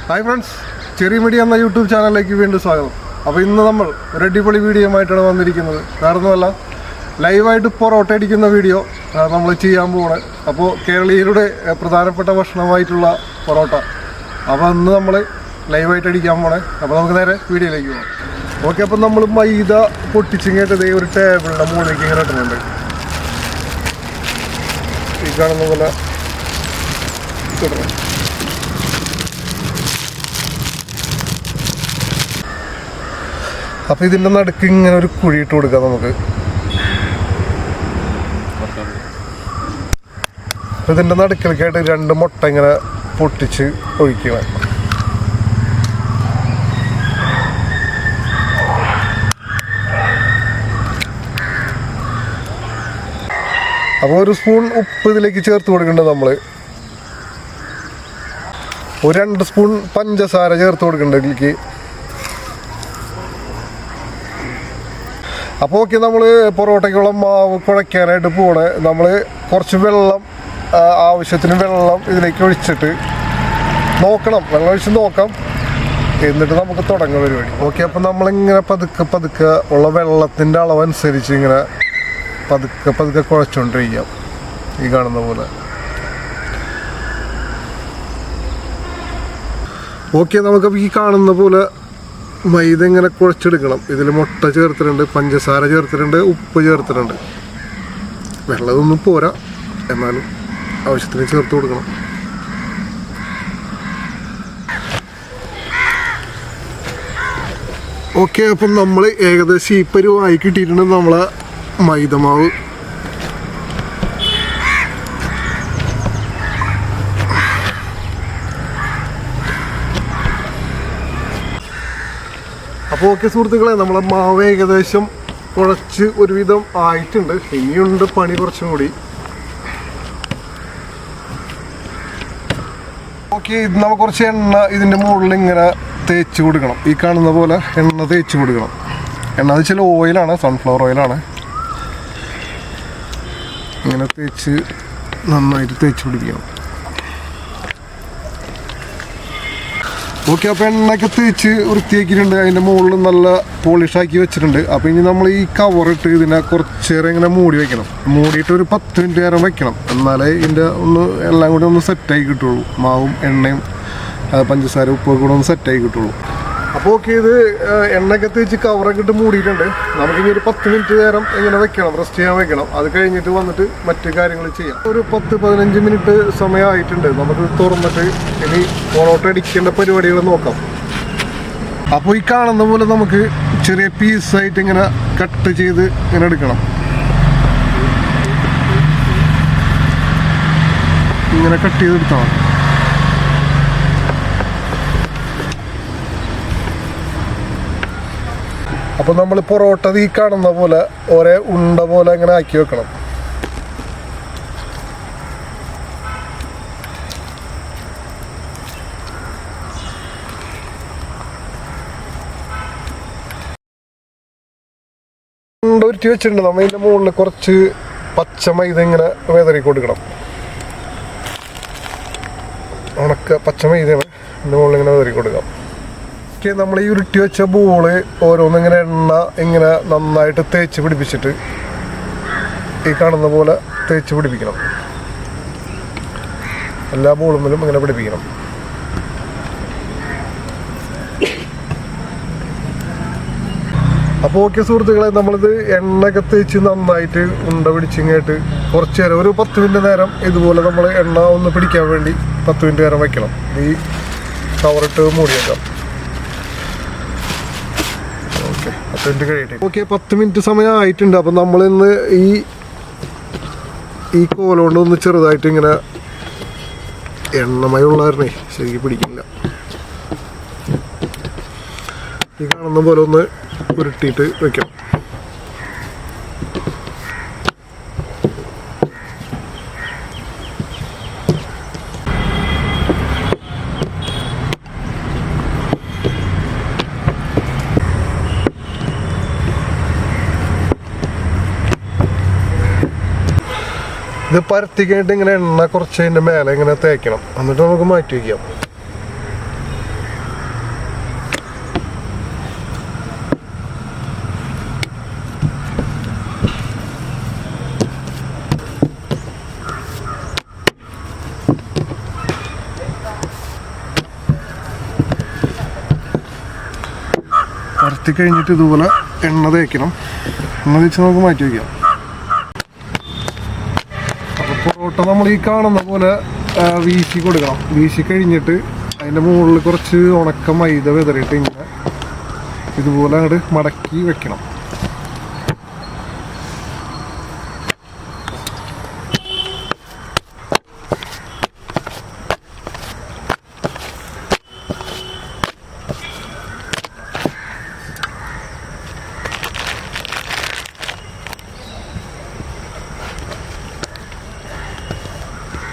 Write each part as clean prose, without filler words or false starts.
Hi friends, ചെറിയ media എന്ന YouTube ചാനലിലേക്ക് വീണ്ടും സ്വാഗതം. അപ്പോൾ ഇന്ന് നമ്മൾ ഒരു അടിപൊളി വീഡിയോയുമായിട്ടാണ് വന്നിരിക്കുന്നത്. കാരണമല്ല, ലൈവായിട്ട് പൊറോട്ട അടിക്കുന്ന വീഡിയോ നമ്മൾ ചെയ്യാൻ പോവാണ്. അപ്പോൾ കേരളീയരുടെ പ്രധാനപ്പെട്ട ഭക്ഷണമായിട്ടുള്ള പൊറോട്ട. അപ്പോൾ ഇന്ന് നമ്മൾ ലൈവായിട്ട് അടിക്കാൻ പോണേ. അപ്പോൾ നമുക്ക് നേരെ വീഡിയോയിലേക്ക് പോകാം. ഓക്കെ, അപ്പോൾ നമ്മൾ മൈദ പൊട്ടിച്ചിങ്ങേറ്റത് ഒരു ടേബിളിൻ്റെ മുകളിലേക്ക് ഇങ്ങനെ ഇടുന്നുണ്ട്. ഈ കാണുന്ന പോലെ ഇടണം. അപ്പോൾ ഇതിൻ്റെ നടുക്ക് ഇങ്ങനെ ഒരു കുഴി ഇട്ട് കൊടുക്കാം നമുക്ക്. ഇതിൻ്റെ നടുക്കിലേക്കായിട്ട് 2 മുട്ട ഇങ്ങനെ പൊട്ടിച്ച് ഒഴിക്കുക. അപ്പോൾ 1 സ്പൂൺ ഉപ്പ് ഇതിലേക്ക് ചേർത്ത് കൊടുക്കേണ്ടത് നമ്മൾ. ഒരു 2 സ്പൂൺ പഞ്ചസാര ചേർത്ത് കൊടുക്കേണ്ടത് ഇതിലേക്ക്. അപ്പോൾ ഓക്കെ, നമ്മൾ പൊറോട്ടയ്ക്കുള്ള മാവ് കുഴയ്ക്കാനായിട്ട് പോകണേ. നമ്മൾ കുറച്ച് വെള്ളം, ആവശ്യത്തിന് വെള്ളം ഇതിലേക്ക് ഒഴിച്ചിട്ട് നോക്കണം, വെള്ളം ഒഴിച്ച് നോക്കാം, എന്നിട്ട് നമുക്ക് തുടങ്ങാം പരിപാടി. ഓക്കെ, അപ്പോൾ നമ്മളിങ്ങനെ പതുക്കെ ഉള്ള വെള്ളത്തിൻ്റെ അളവനുസരിച്ച് ഇങ്ങനെ പതുക്കെ കുഴച്ചുകൊണ്ടിരിക്കാം. ഈ കാണുന്ന പോലെ. ഓക്കെ, നമുക്കപ്പോൾ ഈ കാണുന്ന പോലെ മൈദ ഇങ്ങനെ കുഴച്ചെടുക്കണം. ഇതിൽ മുട്ട ചേർത്തിട്ടുണ്ട്, പഞ്ചസാര ചേർത്തിട്ടുണ്ട്, ഉപ്പ് ചേർത്തിട്ടുണ്ട്. വെള്ളമൊന്നും പോരാ, എന്നാലും ആവശ്യത്തിന് ചേർത്ത് കൊടുക്കണം. ഓക്കെ, അപ്പം നമ്മൾ ഏകദേശം ഈ പരുവായി കിട്ടിയിട്ടുണ്ട് നമ്മളെ മൈദമാവ്. അപ്പോൾ ഓക്കെ സുഹൃത്തുക്കളെ, നമ്മളെ മാവ് ഏകദേശം കുഴച്ച് ഒരുവിധം ആയിട്ടുണ്ട്. ഇനിയുണ്ട് പണി കുറച്ചും കൂടി. ഓക്കെ, ഇത് നമുക്ക് കുറച്ച് എണ്ണ ഇതിൻ്റെ മുകളിൽ ഇങ്ങനെ തേച്ച് കൊടുക്കണം. ഈ കാണുന്ന പോലെ എണ്ണ തേച്ച് കൊടുക്കണം. എണ്ണ എന്ന് വെച്ചാൽ ഓയിലാണ്, സൺഫ്ലവർ ഓയിലാണ്. ഇങ്ങനെ തേച്ച് നന്നായിട്ട് തേച്ച് പിടിക്കണം. ഓക്കെ, അപ്പോൾ എണ്ണയൊക്കെ തേച്ച് വൃത്തിയാക്കിയിട്ടുണ്ട്. അതിൻ്റെ മുകളിൽ നല്ല പോളിഷാക്കി വെച്ചിട്ടുണ്ട്. അപ്പോൾ ഇനി നമ്മൾ ഈ കവറിട്ട് ഇതിനെ കുറച്ച് നേരം ഇങ്ങനെ മൂടി വയ്ക്കണം. മൂടിയിട്ട് ഒരു 10 മിനിറ്റ് നേരം വയ്ക്കണം. എന്നാലേ ഇതിൻ്റെ എല്ലാം കൂടി ഒന്ന് സെറ്റായി കിട്ടുള്ളൂ. മാവും എണ്ണയും പഞ്ചസാര ഉപ്പൊക്കെ കൂടെ ഒന്ന് സെറ്റായി കിട്ടുള്ളൂ. അപ്പോൾ ഓക്കെ, ഇത് എണ്ണയൊക്കെ തേച്ച് കവറൊക്കെ ഇട്ട് മൂടിയിട്ടുണ്ട്. നമുക്കിനി ഒരു 10 മിനിറ്റ് നേരം ഇങ്ങനെ വെക്കണം, റെസ്റ്റ് ചെയ്യാൻ വെക്കണം. അത് കഴിഞ്ഞിട്ട് വന്നിട്ട് മറ്റു കാര്യങ്ങൾ ചെയ്യാം. ഒരു 10-15 മിനിറ്റ് സമയമായിട്ടുണ്ട്. നമുക്ക് തുറന്നിട്ട് ഇനി പൊറോട്ട അടിക്കേണ്ട പരിപാടികൾ നോക്കാം. അപ്പോൾ ഈ കാണുന്ന പോലെ നമുക്ക് ചെറിയ പീസായിട്ട് ഇങ്ങനെ കട്ട് ചെയ്ത് ഇങ്ങനെ എടുക്കണം. ഇങ്ങനെ കട്ട് ചെയ്തെടുത്താൽ മതി. അപ്പോൾ നമ്മൾ പൊറോട്ട ഈ കാണുന്ന പോലെ ഒരേ ഉണ്ട പോലെ ഇങ്ങനെ ആക്കി വെക്കണം. ഉണ്ട ഉരുട്ടി വെച്ചിട്ടുണ്ട്. നമ്മൾ ഇതിൻ്റെ മുകളിൽ കുറച്ച് പച്ച മൈദ ഇങ്ങനെ വിതറി കൊടുക്കണം. ഉണക്ക പച്ച മൈദയാണ് ഇതിൻ്റെ മുകളിൽ ഇങ്ങനെ വിതറി കൊടുക്കാം. നമ്മൾ ഈ ഉരുട്ടി വെച്ച ബോള് ഓരോന്നിങ്ങനെ എണ്ണ ഇങ്ങനെ നന്നായിട്ട് തേച്ച് പിടിപ്പിച്ചിട്ട് ഈ കാണുന്ന പോലെ തേച്ച് പിടിപ്പിക്കണം. എല്ലാ ബോളുമ്മിലും ഇങ്ങനെ പിടിപ്പിക്കണം. അപ്പോൾ ഓക്കെ സുഹൃത്തുക്കളെ, നമ്മളിത് എണ്ണയൊക്കെ തേച്ച് നന്നായിട്ട് ഉണ്ട പിടിച്ചിങ്ങായിട്ട് കുറച്ച് നേരം, ഒരു 10 മിനിറ്റ് നേരം ഇതുപോലെ നമ്മൾ എണ്ണ ഒന്ന് പിടിക്കാൻ വേണ്ടി 10 മിനിറ്റ് നേരം വയ്ക്കണം. ഈ കവറിട്ട് മൂടി വെക്കാം. ഓക്കെ, 10 മിനിറ്റ് കഴിയട്ടെ. ഓക്കെ, 10 മിനിറ്റ് സമയം ആയിട്ടുണ്ട്. അപ്പം നമ്മളിന്ന് ഈ കോലുകൊണ്ട് ഒന്ന് ചെറുതായിട്ട് ഇങ്ങനെ എണ്ണമയുള്ളവരണേ ശരിക്കും പിടിക്കില്ല. ഈ കാണുന്ന പോലെ ഒന്ന് ഉരുട്ടിയിട്ട് വെക്കണം. ഇത് പരത്തി കഴിഞ്ഞിട്ട് ഇങ്ങനെ എണ്ണ കുറച്ച് അതിൻ്റെ മേലെ ഇങ്ങനെ തേക്കണം. എന്നിട്ട് നമുക്ക് മാറ്റി വയ്ക്കാം. പരത്തി കഴിഞ്ഞിട്ട് ഇതുപോലെ എണ്ണ തേക്കണം. എണ്ണ തേച്ച് നമുക്ക് മാറ്റി വയ്ക്കാം. അപ്പോൾ പൊറോട്ട നമ്മൾ ഈ കാണുന്ന പോലെ വീശി കൊടുക്കണം. വീശി കഴിഞ്ഞിട്ട് അതിൻ്റെ മുകളിൽ കുറച്ച് ഉണക്ക മൈദ വിതറിയിട്ട് ഇങ്ങനെ ഇതുപോലെ അങ്ങോട്ട് മടക്കി വെക്കണം.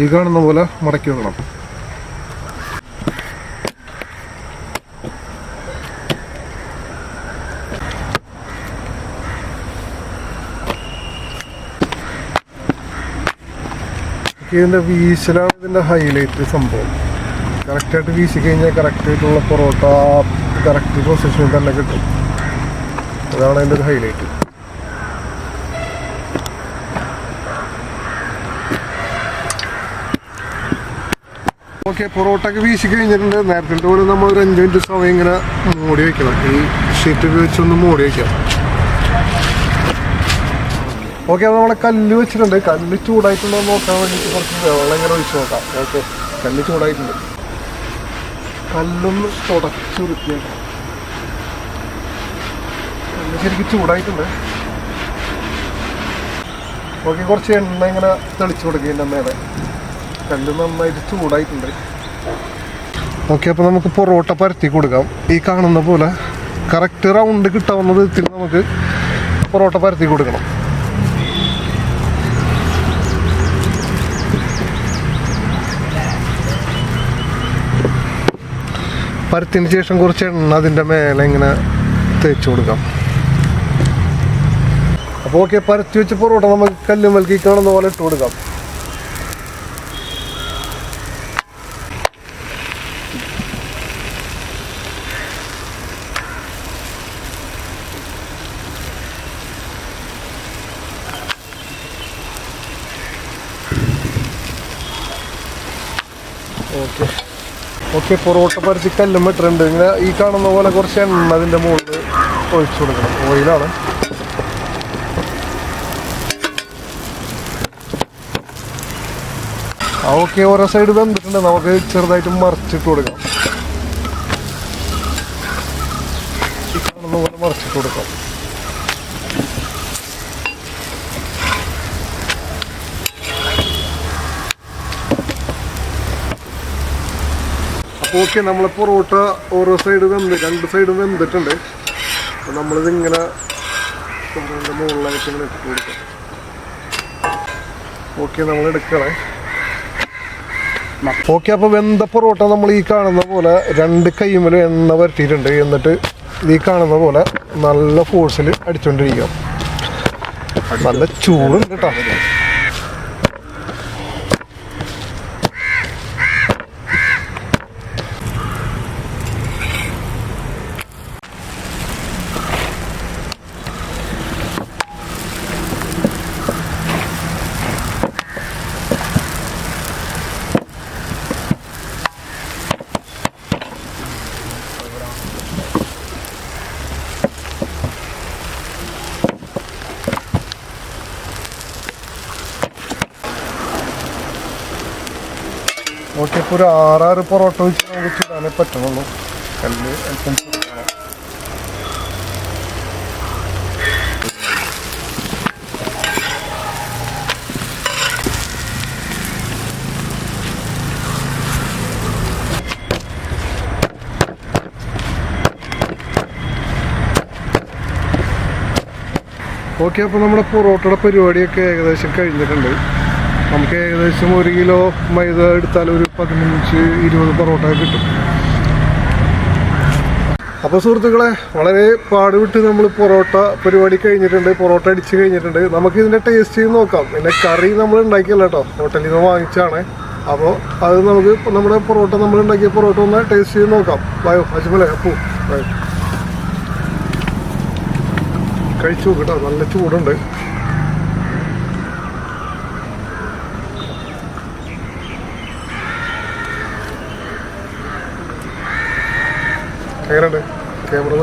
ഈ കാണുന്ന പോലെ മടക്കി വെക്കണം. ഇതിൻ്റെ വീശലാണ് ഇതിൻ്റെ ഹൈലൈറ്റ് സംഭവം. കറക്റ്റായിട്ട് വീശി കഴിഞ്ഞാൽ കറക്റ്റായിട്ടുള്ള പൊറോട്ട കറക്റ്റ് പൊസിഷനിൽ തന്നെ കിട്ടും. അതാണ് അതിൻ്റെ ഒരു ഹൈലൈറ്റ്. ഓക്കെ, പൊറോട്ടയൊക്കെ വീശി കഴിഞ്ഞിട്ടുണ്ട്. നേരത്തെ പോലെ നമ്മൾ ഒരു 5 മിനിറ്റ് സമയം ഇങ്ങനെ മൂടി വയ്ക്കണം. ഈ ഷീറ്റ് ഉപയോഗിച്ചൊന്ന് മൂടി വയ്ക്കാം. ഓക്കെ, അത് നമ്മളെ കല്ല് വെച്ചിട്ടുണ്ട്. കല്ല് ചൂടായിട്ടുണ്ടോ എന്ന് നോക്കാൻ വേണ്ടിയിട്ട് കുറച്ച് വെള്ളം ഇങ്ങനെ ഒഴിച്ച് നോക്കാം. ഓക്കെ, കല്ല് ചൂടായിട്ടുണ്ട്. കല്ലൊന്ന് തുടച്ച് വൃത്തിയാക്കാം. കല്ല് ശരിക്കും ചൂടായിട്ടുണ്ട്. ഓക്കെ, കുറച്ച് എണ്ണ ഇങ്ങനെ തെളിച്ച് കൊടുക്കുക മേലെ. കല്ല് നന്നായിട്ട് ചൂടായിട്ടുണ്ട്. ഓക്കെ, അപ്പോൾ നമുക്ക് പൊറോട്ട പരത്തി കൊടുക്കാം. ഈ കാണുന്ന പോലെ കറക്റ്റ് റൗണ്ട് കിട്ടാവുന്ന വിധത്തിൽ നമുക്ക് പൊറോട്ട പരത്തി കൊടുക്കണം. പരത്തിന് ശേഷം കുറച്ച് എണ്ണ അതിൻ്റെ മേലെ ഇങ്ങനെ തേച്ച് കൊടുക്കാം. അപ്പോൾ ഓക്കെ, പരത്തി വെച്ച് പൊറോട്ട നമുക്ക് കല്ലുമൽക്കി കാണുന്ന പോലെ ഇട്ട് കൊടുക്കാം. ഓക്കെ ഓക്കെ, പൊറോട്ട പരത്തി കല്ലും ഇട്ടിട്ടുണ്ട്. ഇങ്ങനെ ഈ കാണുന്ന പോലെ കുറച്ച് എണ്ണ അതിൻ്റെ മുകളിൽ ഒഴിച്ചു കൊടുക്കണം. ഓയിലാണ്. ഓക്കെ, ഓരോ സൈഡ് വെന്തിട്ടുണ്ട്. നമുക്ക് ചെറുതായിട്ട് മറിച്ചിട്ട് കൊടുക്കാം. ഈ കാണുന്ന പോലെ മറിച്ചിട്ട് കൊടുക്കാം. ഓക്കെ, നമ്മൾ പൊറോട്ട ഓരോ സൈഡ് രണ്ട് സൈഡും വെന്തിട്ടുണ്ട്. അപ്പോൾ നമ്മളിതിങ്ങനെ മുകളിലായിട്ട് ഇങ്ങനെ ഇട്ട് കൊടുക്കാം. ഓക്കെ, നമ്മൾ എടുക്കണേ. ഓക്കെ, അപ്പോൾ വെന്ത പൊറോട്ട നമ്മൾ ഈ കാണുന്ന പോലെ 2 കൈമലും എണ്ണ വരട്ടിയിട്ടുണ്ട്. എന്നിട്ട് ഈ കാണുന്ന പോലെ നല്ല ഫോഴ്സിൽ അടിച്ചുകൊണ്ടിരിക്കാം. നല്ല ചൂടുണ്ട് കേട്ടോ. ഓക്കെ, ഇപ്പോൾ ഒരു 6 പൊറോട്ട വെച്ച് നമുക്ക് ചൂടാനേ പറ്റണുള്ളൂ. കല്ല് അല്പം ചൂടാണ്. ഓക്കെ, അപ്പോൾ നമ്മുടെ പൊറോട്ടയുടെ പരിപാടിയൊക്കെ ഏകദേശം കഴിഞ്ഞിട്ടുണ്ട്. നമുക്ക് ഏകദേശം 1 കിലോ മൈദ എടുത്താൽ ഒരു 15-20 പൊറോട്ട കിട്ടും. അപ്പോൾ സുഹൃത്തുക്കളെ, വളരെ പാടുവിട്ട് നമ്മൾ പൊറോട്ട പരിപാടി കഴിഞ്ഞിട്ടുണ്ട്. പൊറോട്ട അടിച്ച് കഴിഞ്ഞിട്ടുണ്ട്. നമുക്കിതിൻ്റെ ടേസ്റ്റ് ചെയ്ത് നോക്കാം. പിന്നെ കറി നമ്മൾ ഉണ്ടാക്കിയല്ല കേട്ടോ, ഹോട്ടലിൽ നിന്ന് വാങ്ങിച്ചാണ്. അപ്പോൾ അത് നമുക്ക് നമ്മുടെ പൊറോട്ട നമ്മൾ ഉണ്ടാക്കിയ പൊറോട്ട ഒന്ന് ടേസ്റ്റ് ചെയ്ത് നോക്കാം. വായോ അജ്മലെ, അപ്പൂ വായോ, കഴിച്ചു നോക്കട്ടോ. നല്ല ചൂടുണ്ട്. എങ്ങനെയുണ്ട്? ക്യാമറ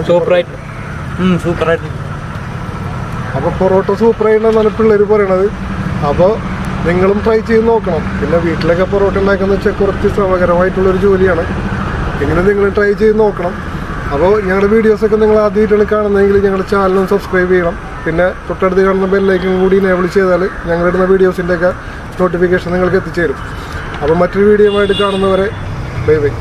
സൂപ്പറായിട്ട്. അപ്പോൾ പൊറോട്ട സൂപ്പറായിട്ടാണ് പിള്ളേർ പറയണത്. അപ്പോൾ നിങ്ങളും ട്രൈ ചെയ്ത് നോക്കണം. പിന്നെ വീട്ടിലൊക്കെ പൊറോട്ട ഉണ്ടാക്കുന്ന വെച്ചാൽ കുറച്ച് ശ്രമകരമായിട്ടുള്ളൊരു ജോലിയാണ്. എങ്കിലും നിങ്ങൾ ട്രൈ ചെയ്ത് നോക്കണം. അപ്പോൾ ഞങ്ങളുടെ വീഡിയോസൊക്കെ നിങ്ങൾ ആദ്യമായിട്ടാണ് കാണുന്നതെങ്കിൽ ഞങ്ങളുടെ ചാനലും സബ്സ്ക്രൈബ് ചെയ്യണം. പിന്നെ തൊട്ടടുത്ത് കാണുന്ന ബെല്ലൈക്കൺ കൂടി എനേബിൾ ചെയ്താൽ ഞങ്ങളിടുന്ന വീഡിയോസിൻ്റെയൊക്കെ നോട്ടിഫിക്കേഷൻ നിങ്ങൾക്ക് എത്തിച്ചേരും. അപ്പോൾ മറ്റൊരു വീഡിയോ ആയിട്ട് കാണുന്നവരെ ബൈ ബൈ.